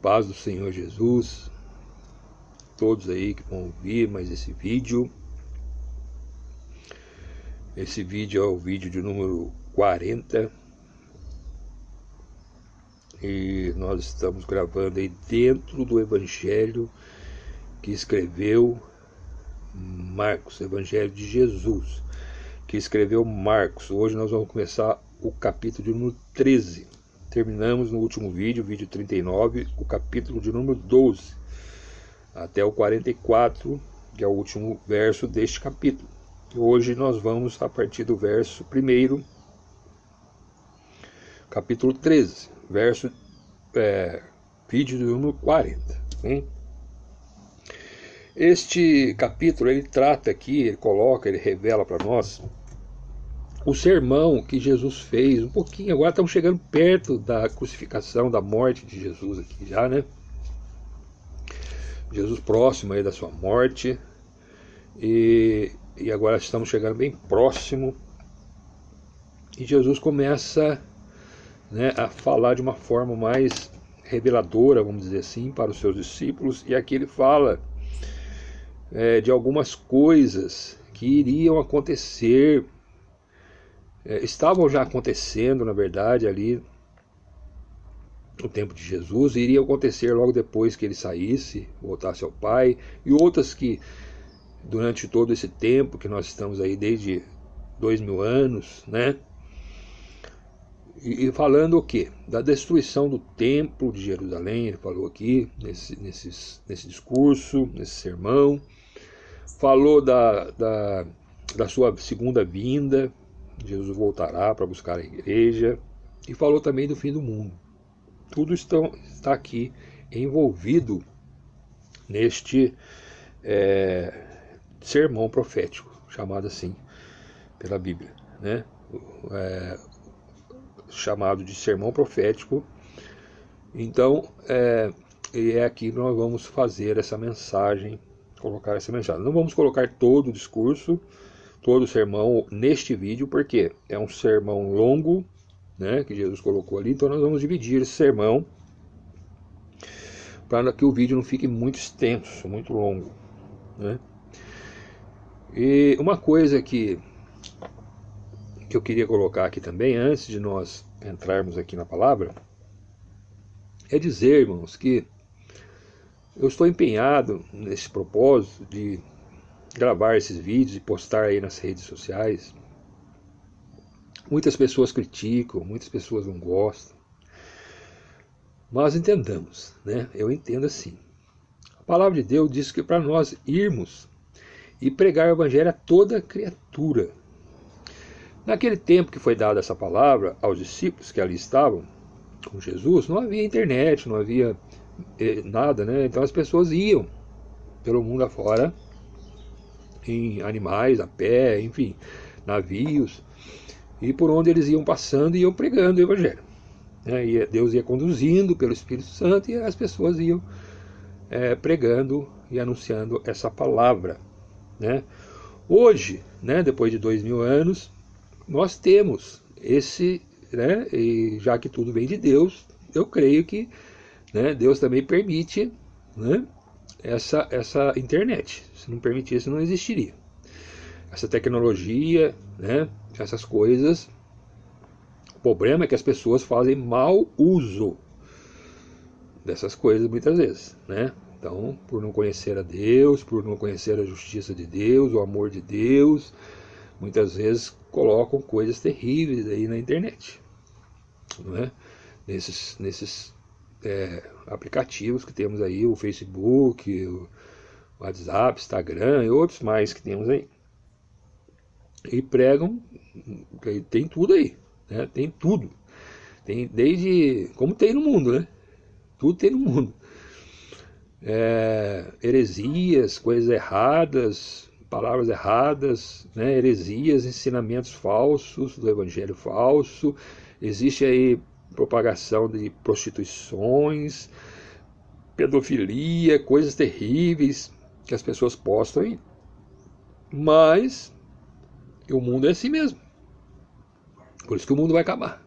paz do Senhor Jesus, todos aí que vão ouvir mais esse vídeo. Esse vídeo é o vídeo de número 40. E nós estamos gravando aí dentro do Evangelho que escreveu Marcos, Evangelho de Jesus, que escreveu Marcos. Hoje nós vamos começar o capítulo de número 13. Terminamos no último vídeo, vídeo 39, o capítulo de número 12, até o 44, que é o último verso deste capítulo. Hoje nós vamos a partir do verso 1, capítulo 13, vídeo de número 40. Hein? Este capítulo, ele trata aqui, ele revela para nós o sermão que Jesus fez, um pouquinho, agora estamos chegando perto da crucificação, da morte de Jesus aqui já, né? Jesus próximo aí da sua morte, e agora estamos chegando bem próximo, e Jesus começa, né, a falar de uma forma mais reveladora, vamos dizer assim, para os seus discípulos, e aqui ele fala de algumas coisas que iriam acontecer, estavam já acontecendo, na verdade, ali no tempo de Jesus, e iriam acontecer logo depois que ele saísse, voltasse ao Pai, e outras que durante todo esse tempo que nós estamos aí desde 2000 anos, né? E falando o quê? Da destruição do templo de Jerusalém, ele falou aqui nesse discurso, nesse sermão. Falou da sua segunda vinda, Jesus voltará para buscar a igreja, e falou também do fim do mundo. Tudo está aqui envolvido neste sermão profético, chamado assim pela Bíblia, né? Chamado de sermão profético. Então, é aqui que nós vamos fazer essa mensagem, colocar essa mensagem. Não vamos colocar todo o discurso, todo o sermão neste vídeo, porque é um sermão longo, né, que Jesus colocou ali, então nós vamos dividir esse sermão para que o vídeo não fique muito extenso, muito longo, né? E uma coisa que eu queria colocar aqui também, antes de nós entrarmos aqui na palavra, é dizer, irmãos, que eu estou empenhado nesse propósito de gravar esses vídeos e postar aí nas redes sociais. Muitas pessoas criticam, muitas pessoas não gostam, mas entendamos, né? Eu entendo assim. A palavra de Deus diz que para nós irmos e pregar o evangelho a toda criatura. Naquele tempo que foi dada essa palavra aos discípulos que ali estavam com Jesus, não havia internet, não havia nada, né? Então as pessoas iam pelo mundo afora, em animais, a pé, enfim, navios, e por onde eles iam passando iam pregando o evangelho, né? E Deus ia conduzindo pelo Espírito Santo, e as pessoas iam pregando e anunciando essa palavra, né? Hoje, né, depois de 2000 anos, nós temos esse, né, e já que tudo vem de Deus, eu creio que, né, Deus também permite, né, essa internet. Se não permitisse, não existiria. Essa tecnologia, né, essas coisas. O problema é que as pessoas fazem mau uso dessas coisas muitas vezes, né? Então, por não conhecer a Deus, por não conhecer a justiça de Deus, o amor de Deus, muitas vezes colocam coisas terríveis aí na internet, não é? Nesses aplicativos que temos aí, o Facebook, o WhatsApp, Instagram e outros mais que temos aí. E pregam, tem tudo aí, né? Tem tudo. Tem desde, como tem no mundo, né? Tudo tem no mundo. Heresias, coisas erradas, palavras erradas, né? Heresias, ensinamentos falsos, do evangelho falso. Existe aí propagação de prostituições, pedofilia, coisas terríveis que as pessoas postam aí. Mas o mundo é assim mesmo. Por isso que o mundo vai acabar.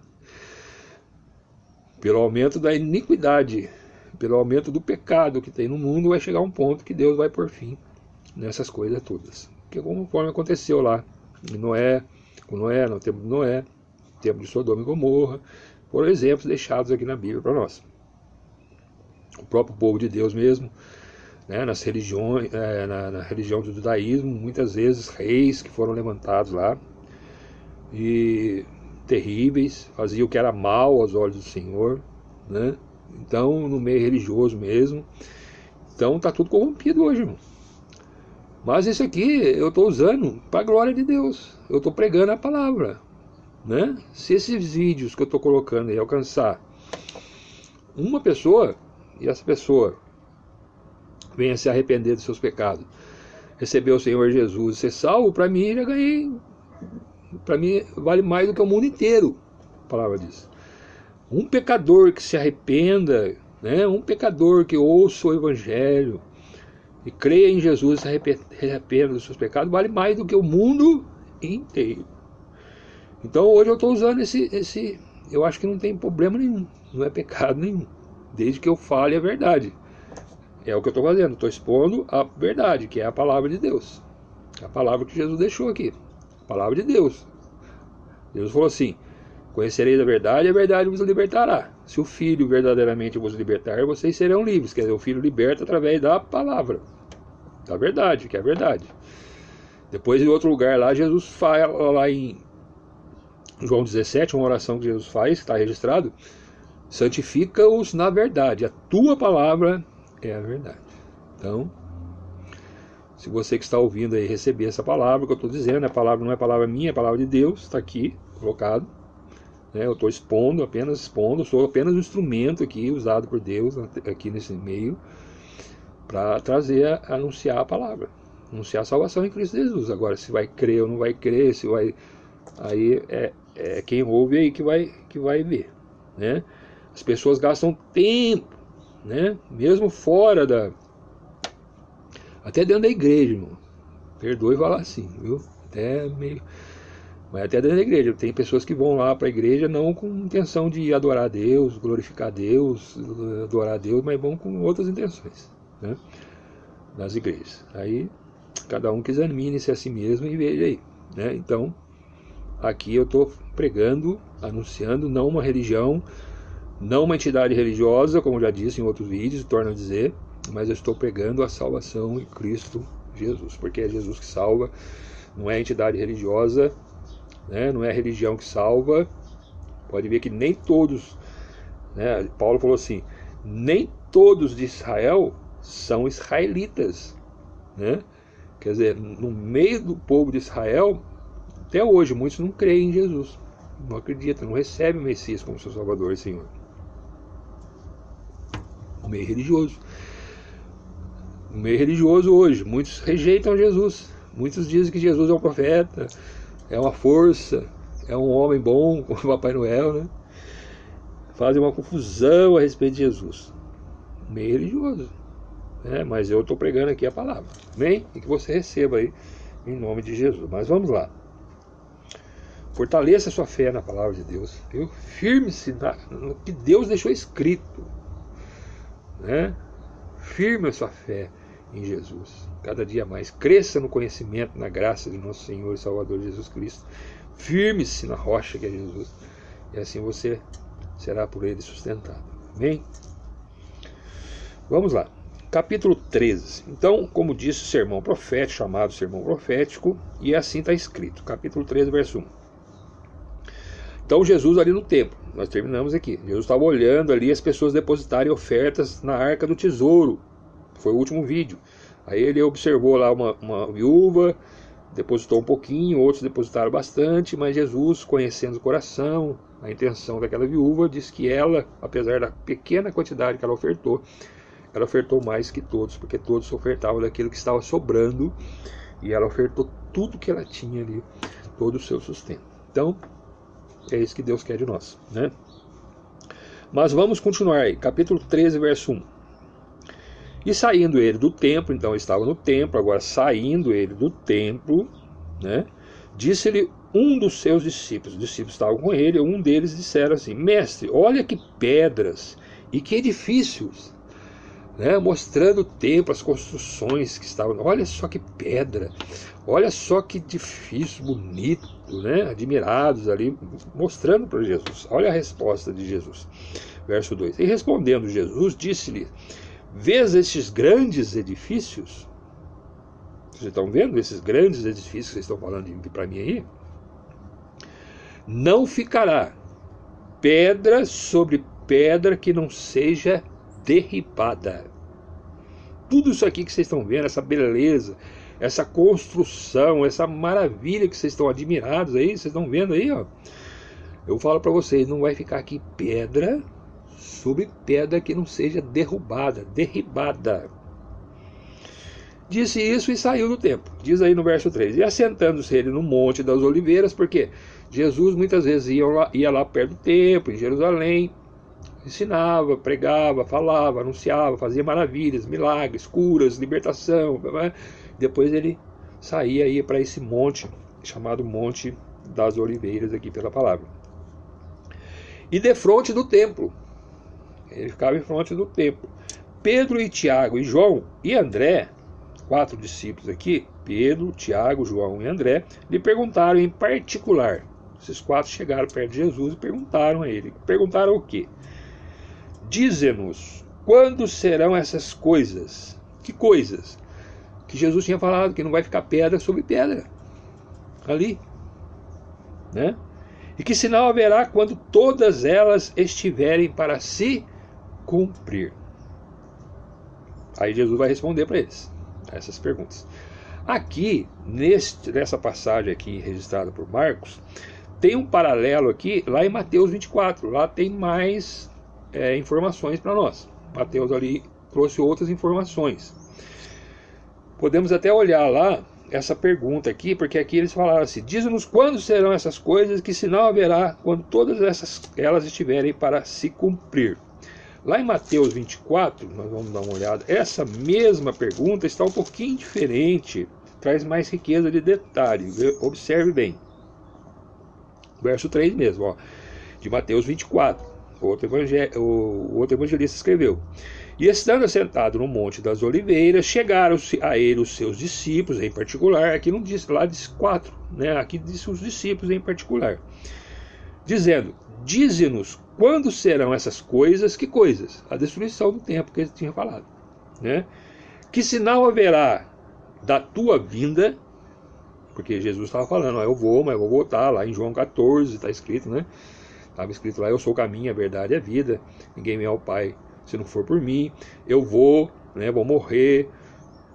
Pelo aumento da iniquidade pelo aumento do pecado que tem no mundo, vai chegar um ponto que Deus vai pôr fim nessas coisas todas. Que conforme aconteceu lá em Noé, no tempo de Noé, no tempo de Sodoma e Gomorra, foram exemplos deixados aqui na Bíblia para nós. O próprio povo de Deus mesmo, né, nas religiões, na religião do judaísmo, muitas vezes reis que foram levantados lá, e terríveis, faziam o que era mal aos olhos do Senhor, né? Então, no meio religioso mesmo, então está tudo corrompido hoje, irmão. Mas isso aqui eu estou usando para a glória de Deus, eu estou pregando a palavra, né? Se esses vídeos que eu estou colocando aí alcançar uma pessoa, e essa pessoa venha se arrepender dos seus pecados, receber o Senhor Jesus e ser salvo, para mim já ganhei. Para mim vale mais do que o mundo inteiro, a palavra diz. Um pecador que se arrependa, né? Um pecador que ouça o Evangelho e creia em Jesus e se arrependa dos seus pecados, vale mais do que o mundo inteiro. Então hoje eu estou usando esse, eu acho que não tem problema nenhum, não é pecado nenhum, desde que eu fale a verdade. É o que eu estou fazendo, estou expondo a verdade, que é a palavra de Deus, a palavra que Jesus deixou aqui, a palavra de Deus. Deus falou assim: conhecereis a verdade vos libertará. Se o Filho verdadeiramente vos libertar, vocês serão livres. Quer dizer, o Filho liberta através da palavra, da verdade, que é a verdade. Depois, em outro lugar lá, Jesus fala lá em João 17, uma oração que Jesus faz, que está registrado: santifica-os na verdade, a tua palavra é a verdade. Então, se você que está ouvindo aí receber essa palavra que eu estou dizendo, a palavra não é palavra minha, é palavra de Deus, está aqui colocado, né? Eu estou expondo, sou apenas um instrumento aqui usado por Deus aqui nesse meio para trazer, anunciar a palavra, anunciar a salvação em Cristo Jesus. Agora, se vai crer ou não vai crer, se vai, aí é quem ouve aí que vai ver, né? As pessoas gastam tempo, né? Mesmo fora até dentro da igreja, irmão. Perdoe falar assim, viu? Mas até dentro da igreja. Tem pessoas que vão lá para a igreja não com intenção de adorar a Deus, glorificar a Deus, adorar a Deus, mas vão com outras intenções, né? Nas igrejas. Aí, cada um que examine-se a si mesmo e veja aí, né? Então, aqui eu estou pregando, anunciando, não uma religião, não uma entidade religiosa, como já disse em outros vídeos, torno a dizer, mas eu estou pregando a salvação em Cristo Jesus, porque é Jesus que salva, não é entidade religiosa, né? Não é a religião que salva. Pode ver que nem todos, né? Paulo falou assim: nem todos de Israel são israelitas, né? Quer dizer, no meio do povo de Israel, até hoje, muitos não creem em Jesus, não acreditam, não recebem o Messias como seu Salvador e Senhor. O meio religioso. No meio religioso hoje, muitos rejeitam Jesus. Muitos dizem que Jesus é um profeta, é uma força, é um homem bom, como o Papai Noel, né? Fazem uma confusão a respeito de Jesus. Meio religioso, né? Mas eu estou pregando aqui a palavra, amém? E que você receba aí, em nome de Jesus. Mas vamos lá. Fortaleça a sua fé na palavra de Deus, viu? Firme-se no que Deus deixou escrito, né? Firme a sua fé em Jesus, cada dia mais. Cresça no conhecimento, na graça de nosso Senhor e Salvador Jesus Cristo. Firme-se na rocha que é Jesus, e assim você será por ele sustentado, amém? Vamos lá, capítulo 13. Então, como disse, o sermão profético, chamado sermão profético, e assim está escrito, capítulo 13, verso 1. Então Jesus ali no templo, nós terminamos aqui, Jesus estava olhando ali as pessoas depositarem ofertas na arca do tesouro. Foi o último vídeo. Aí ele observou lá uma viúva, depositou um pouquinho, outros depositaram bastante, mas Jesus, conhecendo o coração, a intenção daquela viúva, disse que ela, apesar da pequena quantidade que ela ofertou mais que todos, porque todos ofertavam daquilo que estava sobrando, e ela ofertou tudo que ela tinha ali, todo o seu sustento. Então, é isso que Deus quer de nós, né? Mas vamos continuar aí, capítulo 13, verso 1. E saindo ele do templo, então estava no templo, agora saindo ele do templo, né? Disse-lhe um dos seus discípulos, os discípulos estavam com ele, um deles disseram assim: mestre, olha que pedras e que edifícios. né, mostrando o templo, as construções que estavam. Olha só que pedra, olha só que edifício bonito, né, admirados ali, mostrando para Jesus. Olha a resposta de Jesus. Verso 2. E respondendo Jesus, disse-lhe: vês estes grandes edifícios? Vocês estão vendo esses grandes edifícios que vocês estão falando para mim aí? Não ficará pedra sobre pedra que não seja derribada. Tudo isso aqui que vocês estão vendo, essa beleza, essa construção, essa maravilha que vocês estão admirados aí, vocês estão vendo aí, ó. Eu falo para vocês, não vai ficar aqui pedra sobre pedra que não seja derrubada. Disse isso e saiu do templo. Diz aí no verso 3. E assentando-se ele no Monte das Oliveiras, porque Jesus muitas vezes ia lá perto do templo, em Jerusalém, ensinava, pregava, falava, anunciava, fazia maravilhas, milagres, curas, libertação. Depois ele saía e ia para esse monte, chamado Monte das Oliveiras aqui pela palavra. E defronte do templo. Ele ficava em frente do templo. Pedro e Tiago e João e André, 4 discípulos aqui, Pedro, Tiago, João e André, lhe perguntaram em particular. Esses 4 chegaram perto de Jesus e perguntaram a ele. Perguntaram o quê? Dize-nos, quando serão essas coisas? Que coisas? Que Jesus tinha falado, que não vai ficar pedra sobre pedra. Ali. Né? E que sinal haverá quando todas elas estiverem para se cumprir? Aí Jesus vai responder para eles essas perguntas. Aqui, nessa passagem aqui registrada por Marcos, tem um paralelo aqui lá em Mateus 24. Lá tem mais informações para nós. Mateus ali trouxe outras informações. Podemos até olhar lá essa pergunta aqui, porque aqui eles falaram assim: diz-nos quando serão essas coisas, que sinal haverá quando todas elas estiverem para se cumprir. Lá em Mateus 24, nós vamos dar uma olhada, essa mesma pergunta está um pouquinho diferente, traz mais riqueza de detalhe. Observe bem. Verso 3 mesmo, ó, de Mateus 24, o outro evangelista escreveu: e estando assentado no Monte das Oliveiras, chegaram-se a ele os seus discípulos em particular. Aqui não diz, lá diz 4, né? Aqui diz os discípulos em particular, dizendo: dize-nos quando serão essas coisas. Que coisas? A destruição do templo que ele tinha falado, né? Que sinal haverá da tua vinda? Porque Jesus estava falando, eu vou, mas eu vou voltar. Lá em João 14 está escrito, né? Estava escrito lá: eu sou o caminho, a verdade e a vida, ninguém vem ao Pai se não for por mim. Eu vou, né, vou morrer,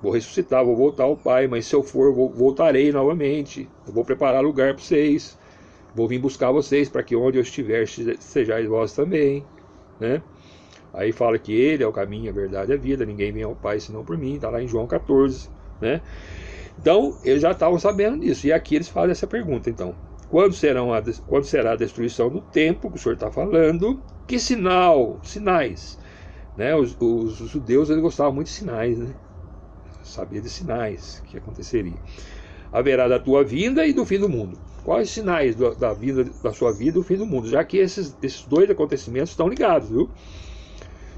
vou ressuscitar, vou voltar ao Pai, mas se eu for, voltarei novamente. Eu vou preparar lugar para vocês, vou vir buscar vocês, para que onde eu estiver, sejais vós também, né? Aí fala que ele é o caminho, a verdade e a vida, ninguém vem ao Pai senão por mim. Está lá em João 14, né? Então, eles já estavam sabendo disso. E aqui eles fazem essa pergunta, então: quando será a destruição do templo, que o senhor está falando? Que sinais, né? Os judeus, eles gostavam muito de sinais, né? Sabia de sinais que aconteceria. Haverá da tua vinda e do fim do mundo. Quais sinais da vinda da sua vida e do fim do mundo? Já que esses 2 acontecimentos estão ligados, viu?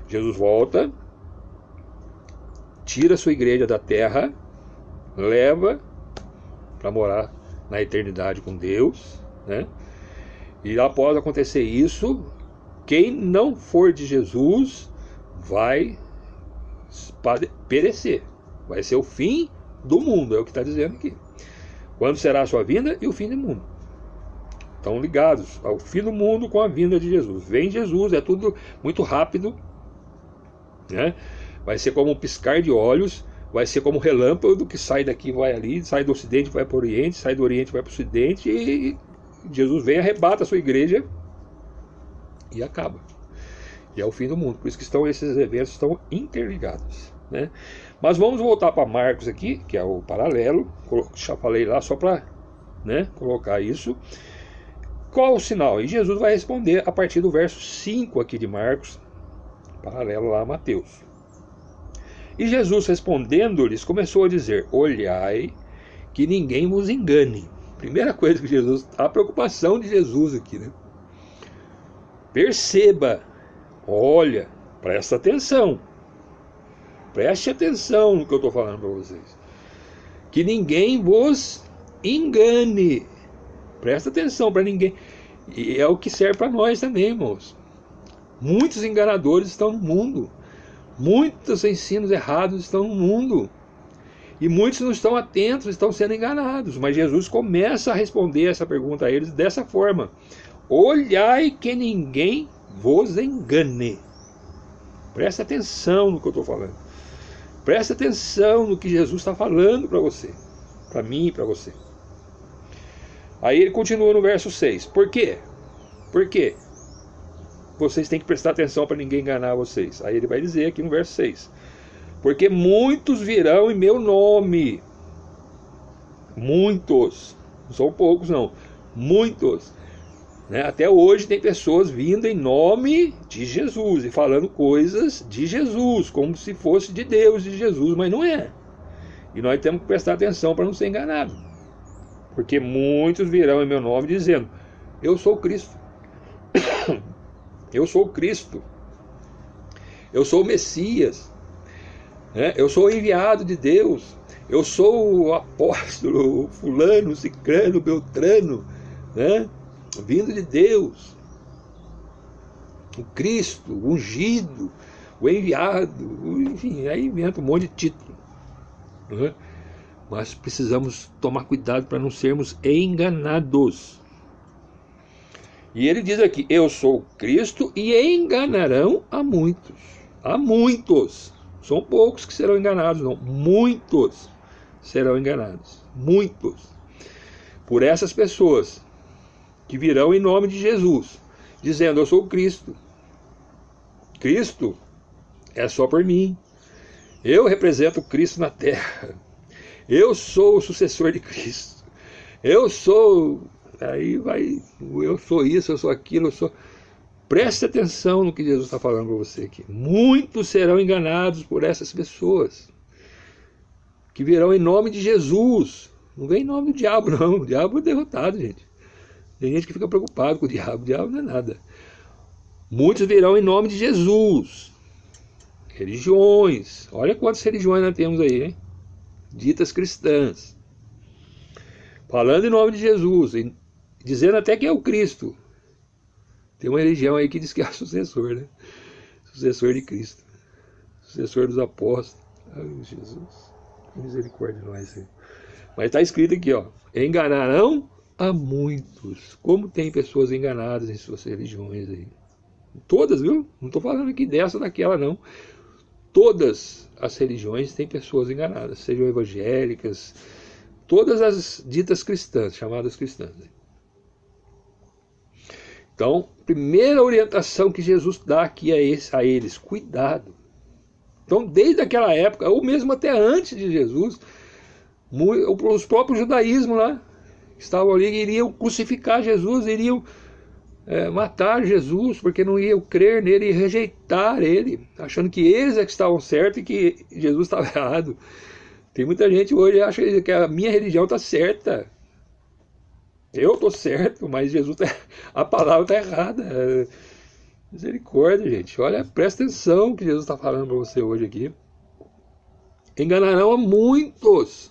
Jesus volta, tira a sua igreja da terra, leva para morar na eternidade com Deus, né? E após acontecer isso, quem não for de Jesus vai perecer. Vai ser o fim do mundo, é o que está dizendo aqui. Quando será a sua vinda e o fim do mundo. Estão ligados ao fim do mundo com a vinda de Jesus. Vem Jesus, é tudo muito rápido, né? Vai ser como um piscar de olhos. Vai ser como um relâmpago que sai daqui e vai ali, sai do ocidente vai para o oriente, sai do oriente vai para o ocidente, e Jesus vem, arrebata a sua igreja e acaba. E é o fim do mundo. Por isso que esses eventos estão interligados, né? Mas vamos voltar para Marcos aqui, que é o paralelo. Já falei lá só para, né, colocar isso. Qual o sinal? E Jesus vai responder a partir do verso 5 aqui de Marcos, paralelo lá a Mateus. E Jesus, respondendo-lhes, começou a dizer: olhai que ninguém vos engane. Primeira coisa que Jesus, a preocupação de Jesus aqui, né? Perceba, olha, presta atenção. Preste atenção no que eu estou falando para vocês. Que ninguém vos engane. Presta atenção para ninguém. E é o que serve para nós também, irmãos. Muitos enganadores estão no mundo. Muitos ensinos errados estão no mundo. E muitos não estão atentos, estão sendo enganados. Mas Jesus começa a responder essa pergunta a eles dessa forma: olhai que ninguém vos engane. Presta atenção no que eu estou falando. Presta atenção no que Jesus está falando para você. Para mim e para você. Aí ele continua no verso 6. Por quê? Por quê? Vocês têm que prestar atenção para ninguém enganar vocês. Aí ele vai dizer aqui no verso 6. Porque muitos virão em meu nome. Muitos. Não são poucos não. Muitos. Né? Até hoje tem pessoas vindo em nome de Jesus e falando coisas de Jesus, como se fosse de Deus, de Jesus, mas não é. E nós temos que prestar atenção para não ser enganado. Porque muitos virão em meu nome dizendo: eu sou Cristo. Eu sou Cristo. Eu sou o Messias. Eu sou o enviado de Deus. Eu sou o apóstolo fulano, cicrano, beltrano, né? Vindo de Deus. O Cristo, o ungido, o enviado, enfim, aí inventa um monte de título, né? Mas precisamos tomar cuidado para não sermos enganados. E ele diz aqui: eu sou Cristo, e enganarão a muitos. A muitos. São poucos que serão enganados, não. Muitos serão enganados. Muitos. Por essas pessoas que virão em nome de Jesus, dizendo: eu sou Cristo. Cristo é só por mim. Eu represento Cristo na terra. Eu sou o sucessor de Cristo. Eu sou... Aí vai... Eu sou isso, eu sou aquilo, eu sou... Preste atenção no que Jesus está falando para você aqui. Muitos serão enganados por essas pessoas que virão em nome de Jesus. Não vem em nome do diabo, não. O diabo é derrotado, gente. Tem gente que fica preocupado com o diabo. O diabo não é nada. Muitos virão em nome de Jesus. Religiões. Olha quantas religiões nós temos aí, hein? Ditas cristãs. Falando em nome de Jesus. Dizendo até que é o Cristo. Tem uma religião aí que diz que é o sucessor, né? Sucessor de Cristo. Sucessor dos apóstolos. Ai, Jesus. Misericórdia de nós. Hein? Mas está escrito aqui, ó. Enganarão a muitos. Como tem pessoas enganadas em suas religiões aí. Todas, viu? Não estou falando aqui dessa ou daquela, não. Todas as religiões têm pessoas enganadas. Sejam evangélicas. Todas as ditas cristãs, chamadas cristãs. Então, primeira orientação que Jesus dá aqui a eles: cuidado. Então, desde aquela época, ou mesmo até antes de Jesus, os próprios judaísmos lá, que estavam ali, iriam crucificar Jesus, iriam matar Jesus, porque não iam crer nele e rejeitar ele, achando que eles é que estavam certos e que Jesus estava errado. Tem muita gente hoje que acha que a minha religião está certa. Eu estou certo, mas Jesus a palavra está errada. Misericórdia, gente. Olha, presta atenção no que Jesus está falando para você hoje aqui. Enganarão a muitos.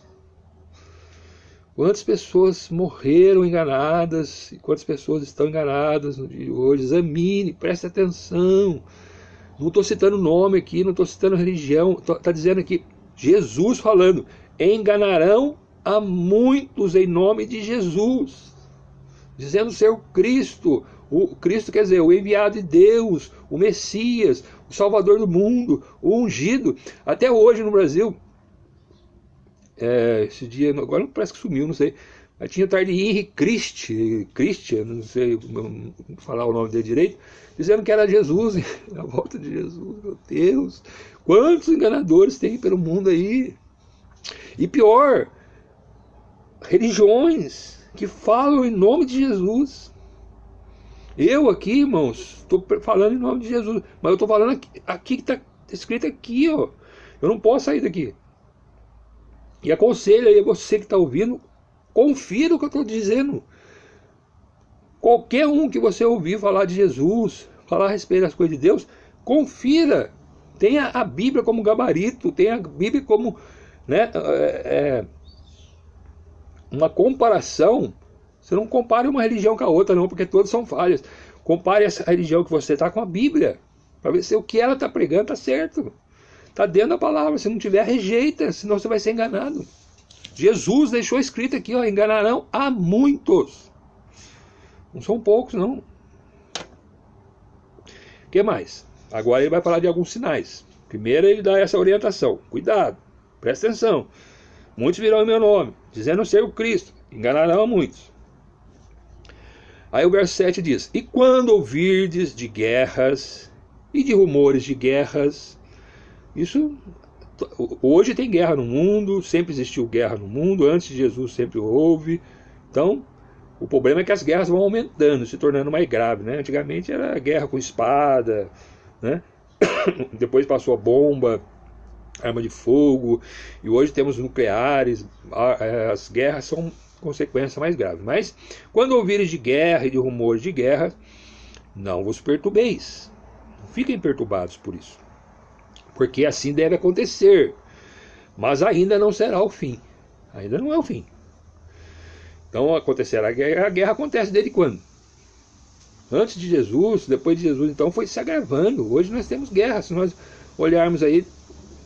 Quantas pessoas morreram enganadas e quantas pessoas estão enganadas no dia de hoje? Examine, preste atenção. Não estou citando nome aqui, não estou citando religião. Está dizendo aqui, Jesus falando: enganarão a muitos em nome de Jesus. Dizendo ser o Cristo. O Cristo quer dizer o enviado de Deus, o Messias, o Salvador do mundo, o ungido. Até hoje no Brasil, esse dia, agora parece que sumiu, não sei, mas tinha tarde Henri Christian, não sei falar o nome dele direito, dizendo que era Jesus, a volta de Jesus. Meu Deus, quantos enganadores tem pelo mundo aí. E pior, religiões que falam em nome de Jesus. Eu aqui, irmãos, estou falando em nome de Jesus, mas eu estou falando aqui que está escrito aqui, ó. Eu não posso sair daqui. E aconselho aí a você que está ouvindo, confira o que eu estou dizendo. Qualquer um que você ouvir falar de Jesus, falar a respeito das coisas de Deus, confira. Tenha a Bíblia como gabarito, tenha a Bíblia como, né, uma comparação. Você não compare uma religião com a outra, não, porque todas são falhas. Compare essa religião que você está com a Bíblia, para ver se o que ela está pregando está certo. Está dentro da palavra. Se não tiver, rejeita, senão você vai ser enganado. Jesus deixou escrito aqui, ó, enganarão a muitos. Não são poucos, não. O que mais? Agora ele vai falar de alguns sinais. Primeiro ele dá essa orientação. Cuidado, presta atenção. Muitos virão em meu nome, dizendo ser o Cristo. Enganarão a muitos. Aí o verso 7 diz: e quando ouvirdes de guerras e de rumores de guerras, isso, hoje tem guerra no mundo, sempre existiu guerra no mundo, antes de Jesus sempre houve. Então, o problema é que as guerras vão aumentando, se tornando mais grave, né? Antigamente era guerra com espada, né? Depois passou a bomba, arma de fogo, e hoje temos nucleares. As guerras são consequência mais grave. Mas quando ouvires de guerra e de rumores de guerra, não vos perturbeis, não fiquem perturbados por isso, porque assim deve acontecer, mas ainda não será o fim. Ainda não é o fim. Então acontecerá a guerra acontece desde quando? Antes de Jesus, depois de Jesus, então foi se agravando. Hoje nós temos guerra. Se nós olharmos aí,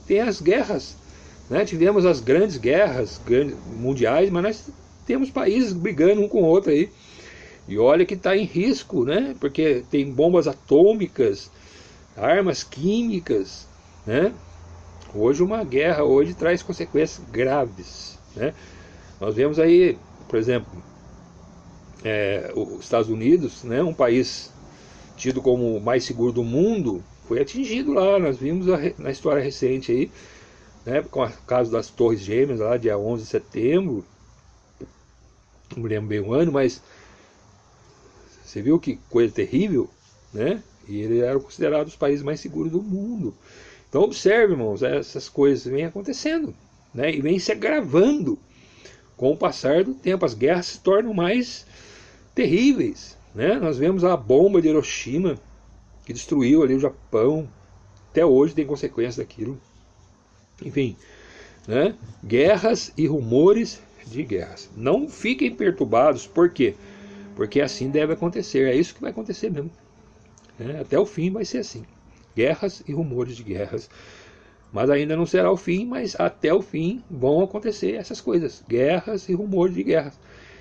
tem as guerras, né? Tivemos as grandes guerras mundiais, mas nós temos países brigando um com o outro aí. E olha que está em risco, né? Porque tem bombas atômicas, armas químicas, né? Hoje uma guerra hoje traz consequências graves, né? Nós vemos aí, por exemplo, os Estados Unidos, né? Um país tido como o mais seguro do mundo, foi atingido lá. Nós vimos na história recente aí, né? Com o caso das Torres Gêmeas lá, dia 11 de setembro. Não me lembro bem o ano, mas você viu que coisa terrível, né? E ele era considerado os países mais seguros do mundo. Então observe, irmãos, essas coisas vêm acontecendo, né? E vêm se agravando com o passar do tempo. As guerras se tornam mais terríveis, né? Nós vemos a bomba de Hiroshima, que destruiu ali o Japão. Até hoje tem consequências daquilo. Enfim, né? Guerras e rumores de guerras. Não fiquem perturbados. Por quê? Porque assim deve acontecer. É isso que vai acontecer mesmo, né? Até o fim vai ser assim. Guerras e rumores de guerras. Mas ainda não será o fim, mas até o fim vão acontecer essas coisas. Guerras e rumores de guerras.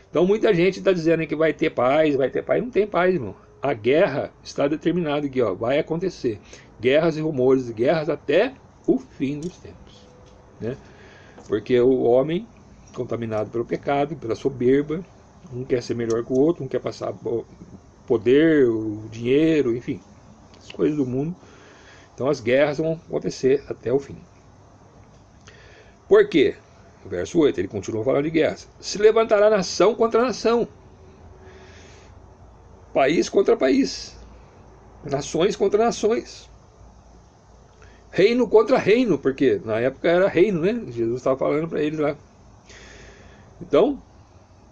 Então muita gente está dizendo que vai ter paz, vai ter paz. Não tem paz, irmão. A guerra está determinada aqui, ó, vai acontecer. Guerras e rumores de guerras até o fim dos tempos, né? Porque o homem, contaminado pelo pecado, pela soberba, um quer ser melhor que o outro, um quer passar poder, o dinheiro, enfim, as coisas do mundo. Então as guerras vão acontecer até o fim. Por quê? Verso 8, ele continua falando de guerras. Se levantará nação contra nação, país contra país, nações contra nações, reino contra reino, porque na época era reino, né? Jesus estava falando para eles lá. Então,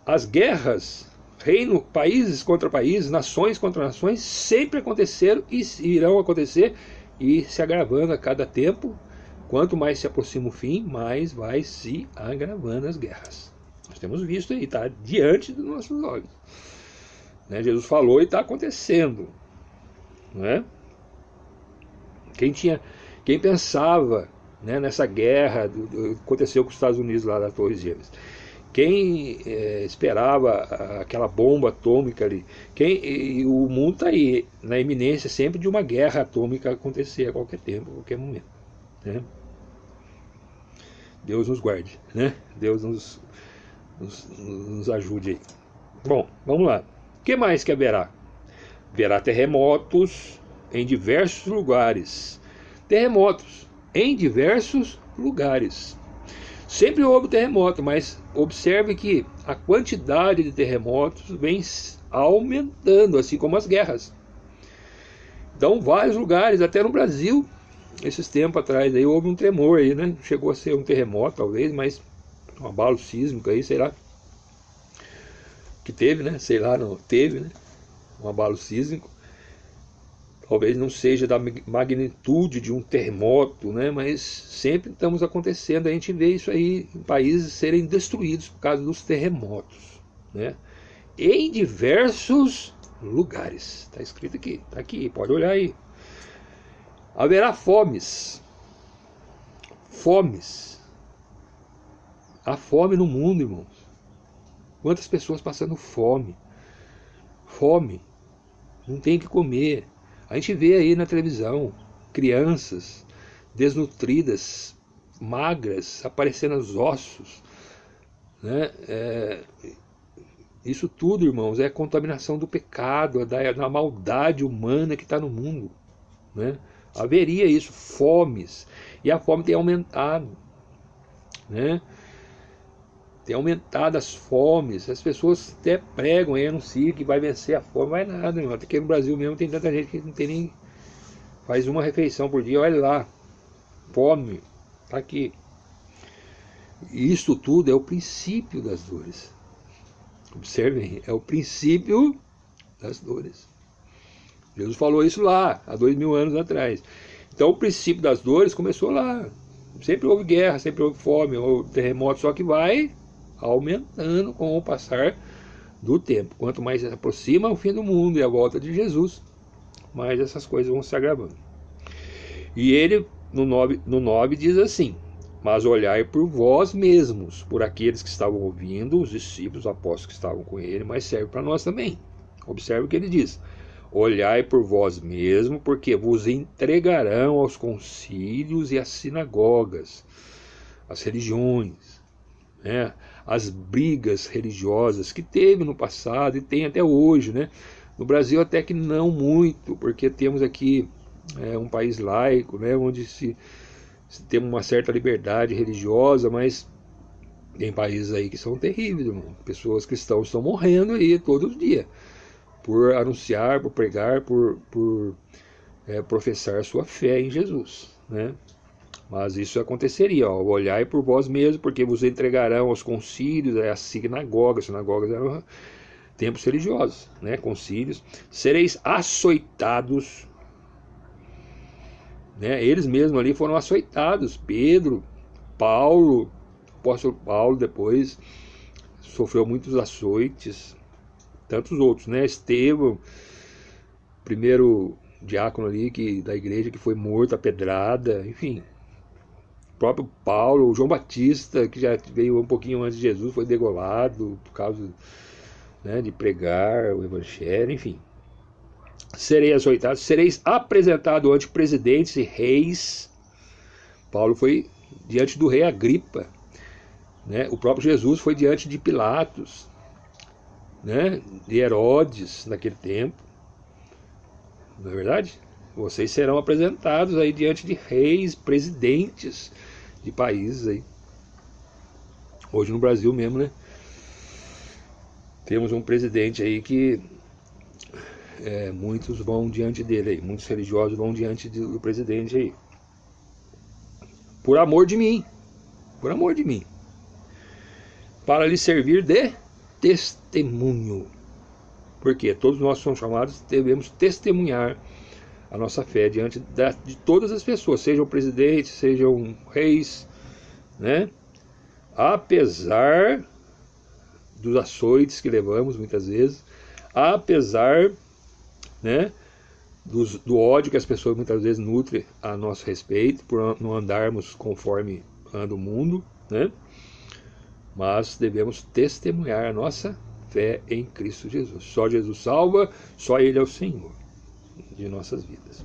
as guerras, reino, países contra países, nações contra nações, sempre aconteceram e irão acontecer, e se agravando a cada tempo. Quanto mais se aproxima o fim, mais vai se agravando as guerras. Nós temos visto aí, está diante dos nossos olhos, né? Jesus falou e está acontecendo, não é? Quem pensava, né, nessa guerra aconteceu com os Estados Unidos lá das Torres Gêmeas? Quem esperava aquela bomba atômica ali? E o mundo está aí, na iminência sempre de uma guerra atômica acontecer a qualquer tempo, a qualquer momento, né? Deus nos guarde, né? Deus nos ajude aí. Bom, vamos lá. O que mais que haverá? Haverá terremotos em diversos lugares. Terremotos em diversos lugares. Sempre houve terremoto, mas observe que a quantidade de terremotos vem aumentando, assim como as guerras. Então, vários lugares, até no Brasil, esses tempos atrás, aí houve um tremor aí, né? Chegou a ser um terremoto, talvez, mas um abalo sísmico aí, sei lá. Que teve, né? Sei lá, não, teve, né? Um abalo sísmico. talvez não seja da magnitude de um terremoto, né? Mas sempre estamos acontecendo, a gente vê isso aí em países serem destruídos por causa dos terremotos, né? Em diversos lugares, está escrito aqui, está aqui, pode olhar aí. Haverá fomes, há fome no mundo, irmãos. Quantas pessoas passando fome, não tem o que comer. A gente vê aí na televisão crianças desnutridas, magras, aparecendo os ossos, né? Isso tudo, irmãos, é a contaminação do pecado, da maldade humana que está no mundo, né? Haveria isso, fomes, e a fome tem aumentado, né? Tem aumentado as fomes, as pessoas até pregam e anunciam que vai vencer a fome, vai nada, irmão. Até que no Brasil mesmo tem tanta gente que não tem nem, faz uma refeição por dia, olha lá, fome, está aqui. E isso tudo é o princípio das dores. Observem, é o princípio das dores. Jesus falou isso lá, há 2000 anos atrás. Então o princípio das dores começou lá. Sempre houve guerra, sempre houve fome, houve terremoto, só que vai aumentando com o passar do tempo. Quanto mais se aproxima o fim do mundo e a volta de Jesus, mais essas coisas vão se agravando. E ele, no 9 diz assim: mas olhai por vós mesmos, por aqueles que estavam ouvindo, os discípulos, os apóstolos que estavam com ele, mas serve para nós também. Observe o que ele diz: olhai por vós mesmos, porque vos entregarão aos concílios e às sinagogas, às religiões, né? As brigas religiosas que teve no passado e tem até hoje, né? No Brasil até que não muito, porque temos aqui um país laico, né? Onde se tem uma certa liberdade religiosa, mas tem países aí que são terríveis, irmão. Pessoas cristãs estão morrendo aí todos os dias por anunciar, por pregar, por professar sua fé em Jesus, né? Mas isso aconteceria, ó, olhai por vós mesmos, porque vos entregarão aos concílios, às sinagogas eram templos religiosos, né? Concílios, sereis açoitados, né? Eles mesmos ali foram açoitados. Pedro, Paulo, o apóstolo Paulo depois sofreu muitos açoites, tantos outros, né? Estevão, primeiro diácono ali da igreja que foi morto a pedrada, enfim. O próprio Paulo, o João Batista, que já veio um pouquinho antes de Jesus, foi degolado por causa, né, de pregar o evangelho, enfim. Sereis açoitados, sereis apresentados ante presidentes e reis. Paulo foi diante do rei Agripa, né? O próprio Jesus foi diante de Pilatos, né? De Herodes naquele tempo. Não é verdade? Vocês serão apresentados aí diante de reis, presidentes de países aí. Hoje no Brasil mesmo, né? Temos um presidente aí que muitos vão diante dele aí, muitos religiosos vão diante do presidente aí. Por amor de mim, para lhe servir de testemunho. Porque todos nós somos chamados, devemos testemunhar a nossa fé diante de todas as pessoas, sejam presidentes, sejam reis, né? Apesar dos açoites que levamos muitas vezes, apesar, né, do ódio que as pessoas muitas vezes nutrem a nosso respeito, por não andarmos conforme anda o mundo, né? Mas devemos testemunhar a nossa fé em Cristo Jesus. Só Jesus salva, só Ele é o Senhor de nossas vidas.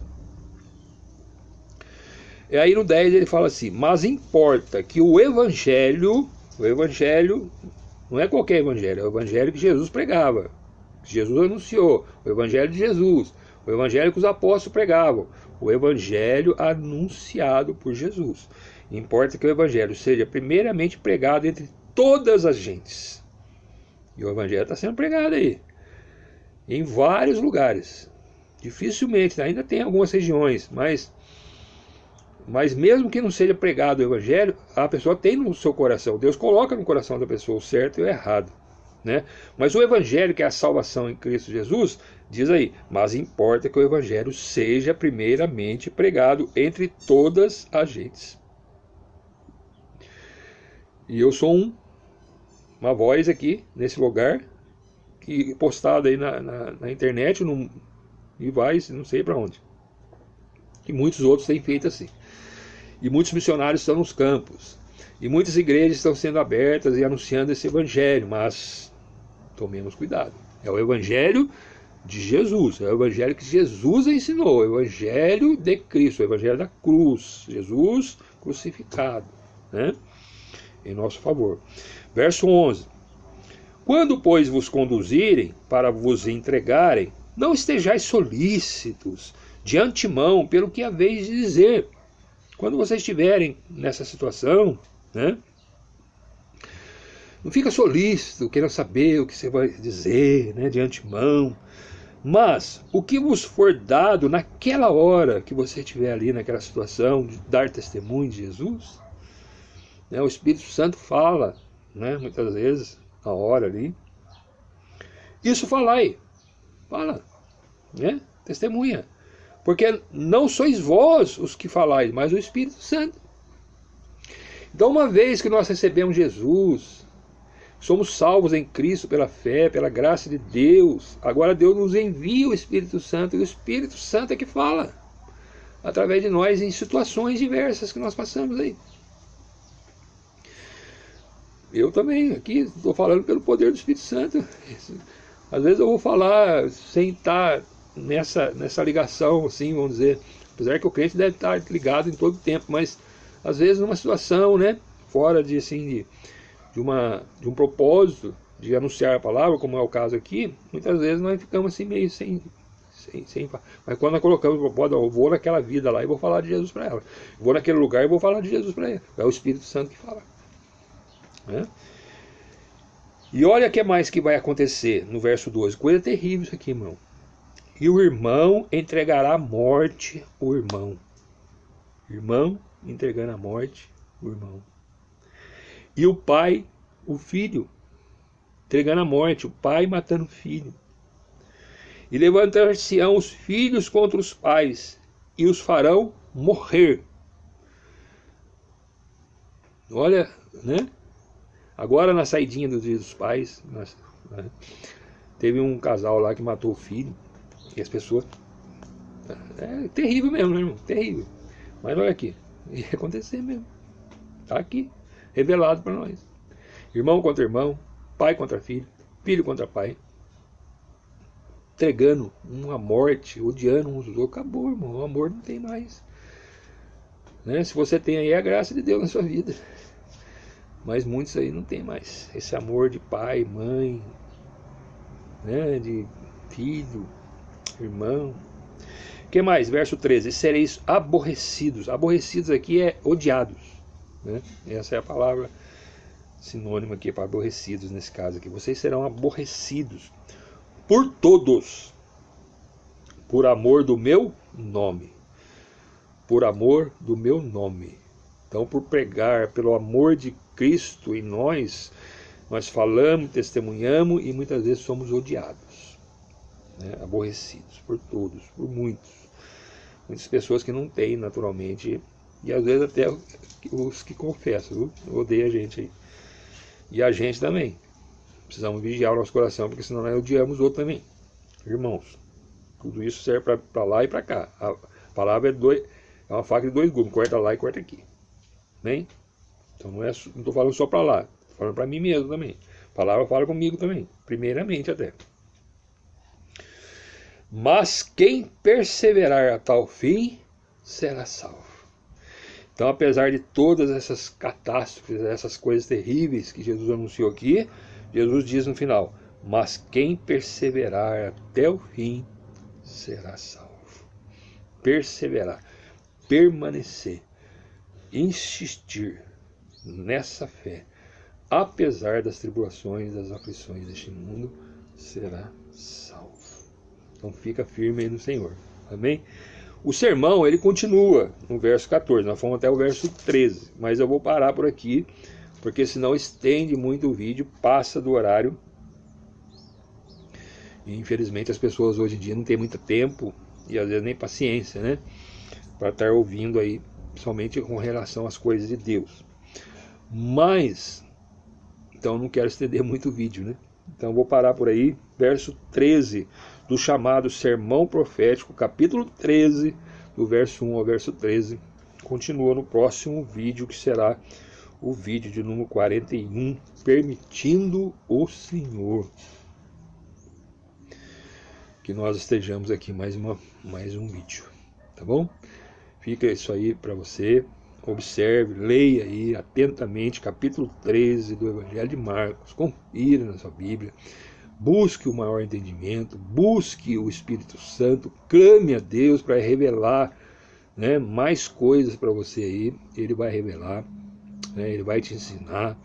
E aí no 10 ele fala assim: mas importa que o evangelho não é qualquer evangelho, é o evangelho que Jesus pregava, que Jesus anunciou, o evangelho de Jesus, o evangelho que os apóstolos pregavam, o evangelho anunciado por Jesus. Importa que o evangelho seja primeiramente pregado entre todas as gentes. E o evangelho está sendo pregado aí, em vários lugares. Dificilmente, ainda tem algumas regiões, mas mesmo que não seja pregado o evangelho, a pessoa tem no seu coração, Deus coloca no coração da pessoa o certo e o errado, né? Mas o evangelho, que é a salvação em Cristo Jesus, diz aí, mas importa que o evangelho seja primeiramente pregado entre todas as gentes. E eu sou uma voz aqui, nesse lugar, que postado aí na internet, e vai, não sei para onde. E muitos outros têm feito assim. E muitos missionários estão nos campos. E muitas igrejas estão sendo abertas e anunciando esse evangelho, mas tomemos cuidado. É o evangelho de Jesus, é o evangelho que Jesus ensinou, o evangelho de Cristo, o evangelho da cruz, Jesus crucificado, né? Em nosso favor. Verso 11. Quando, pois, vos conduzirem para vos entregarem, não estejais solícitos de antemão pelo que haveis de dizer. Quando vocês estiverem nessa situação, né? Não fica solícito, querendo saber o que você vai dizer, né, de antemão. Mas o que vos for dado naquela hora que você estiver ali naquela situação de dar testemunho de Jesus, né, o Espírito Santo fala, né, muitas vezes, na hora ali. Isso falai, fala, né, testemunha. Porque não sois vós os que falais, mas o Espírito Santo. Então, uma vez que nós recebemos Jesus, somos salvos em Cristo pela fé, pela graça de Deus, agora Deus nos envia o Espírito Santo, e o Espírito Santo é que fala através de nós em situações diversas que nós passamos aí. Eu também aqui estou falando pelo poder do Espírito Santo. Às vezes eu vou falar sem estar nessa ligação, assim, vamos dizer, apesar que o crente deve estar ligado em todo o tempo, mas às vezes numa situação, né, fora de, assim, de um propósito de anunciar a palavra, como é o caso aqui, muitas vezes nós ficamos assim meio sem mas quando nós colocamos o propósito, eu vou naquela vida lá e vou falar de Jesus para ela, vou naquele lugar e vou falar de Jesus para ela, é o Espírito Santo que fala, né? E olha o que mais que vai acontecer no verso 12, coisa terrível isso aqui, irmão. E o irmão entregará à morte o irmão. Irmão entregando à morte o irmão. E o pai, o filho, entregando à morte, o pai matando o filho. E levantar-se-ão os filhos contra os pais, e os farão morrer. Olha, né? Agora na saidinha do dia dos pais, né? Teve um casal lá que matou o filho. E as pessoas... É terrível mesmo, né, irmão? Terrível. Mas olha aqui, ia acontecer mesmo. Está aqui, revelado para nós. Irmão contra irmão, pai contra filho, filho contra pai. Entregando uma morte, odiando uns dos outros. Acabou, irmão. O amor não tem mais. Né? Se você tem aí, é a graça de Deus na sua vida. Mas muitos aí não tem mais. Esse amor de pai, mãe, né? De filho, irmão. O que mais? Verso 13. Sereis aborrecidos. Aborrecidos aqui é odiados, né? Essa é a palavra sinônima aqui para aborrecidos nesse caso aqui. Vocês serão aborrecidos por todos, por amor do meu nome. Por amor do meu nome. Então, por pregar, pelo amor de Cristo em nós falamos, testemunhamos e muitas vezes somos odiados, né? Aborrecidos por todos, por muitas pessoas que não têm naturalmente, e às vezes até os que confessam, odeiam a gente aí, e a gente também. Precisamos vigiar o nosso coração, porque senão nós odiamos o outro também. Irmãos, tudo isso serve para lá e para cá. A palavra é uma faca de dois gumes, corta lá e corta aqui. Bem? Então não estou falando só para lá, estou falando para mim mesmo também. A palavra fala comigo também, primeiramente até. Mas quem perseverar até o fim, será salvo. Então, apesar de todas essas catástrofes, essas coisas terríveis que Jesus anunciou aqui, Jesus diz no final, mas quem perseverar até o fim, será salvo. Perseverar, permanecer, insistir nessa fé, apesar das tribulações, das aflições deste mundo, será salvo. Então fica firme aí no Senhor. Amém? O sermão, ele continua no verso 14, nós fomos até o verso 13, mas eu vou parar por aqui, porque senão estende muito o vídeo, passa do horário, E, infelizmente as pessoas hoje em dia não têm muito tempo e às vezes nem paciência, né, para estar ouvindo aí, somente com relação às coisas de Deus. Mas, então não quero estender muito o vídeo, né? Então vou parar por aí, verso 13 do chamado Sermão Profético, capítulo 13, do verso 1 ao verso 13. Continua no próximo vídeo, que será o vídeo de número 41, permitindo o Senhor que nós estejamos aqui mais um vídeo, tá bom? Fica isso aí para você. Observe, leia aí atentamente capítulo 13 do Evangelho de Marcos, confira na sua Bíblia, busque o maior entendimento, busque o Espírito Santo, clame a Deus para revelar, né, mais coisas para você aí. Ele vai revelar, né, ele vai te ensinar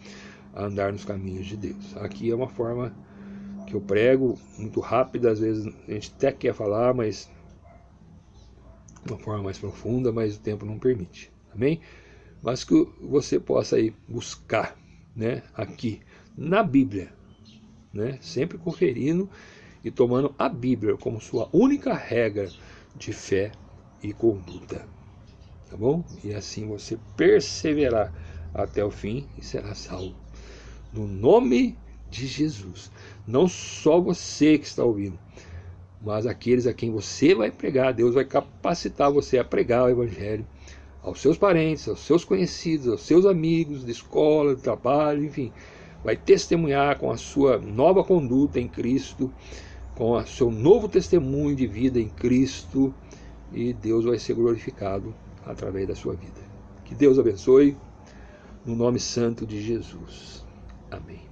a andar nos caminhos de Deus. Aqui é uma forma que eu prego, muito rápida, às vezes a gente até quer falar, mas de uma forma mais profunda, mas o tempo não permite. Amém? Mas que você possa aí buscar, né, aqui na Bíblia, né, sempre conferindo e tomando a Bíblia como sua única regra de fé e conduta. Tá bom? E assim você perseverar até o fim e será salvo. No nome de Jesus. Não só você que está ouvindo, mas aqueles a quem você vai pregar. Deus vai capacitar você a pregar o Evangelho aos seus parentes, aos seus conhecidos, aos seus amigos de escola, de trabalho, enfim. Vai testemunhar com a sua nova conduta em Cristo, com o seu novo testemunho de vida em Cristo, e Deus vai ser glorificado através da sua vida. Que Deus abençoe, no nome santo de Jesus. Amém.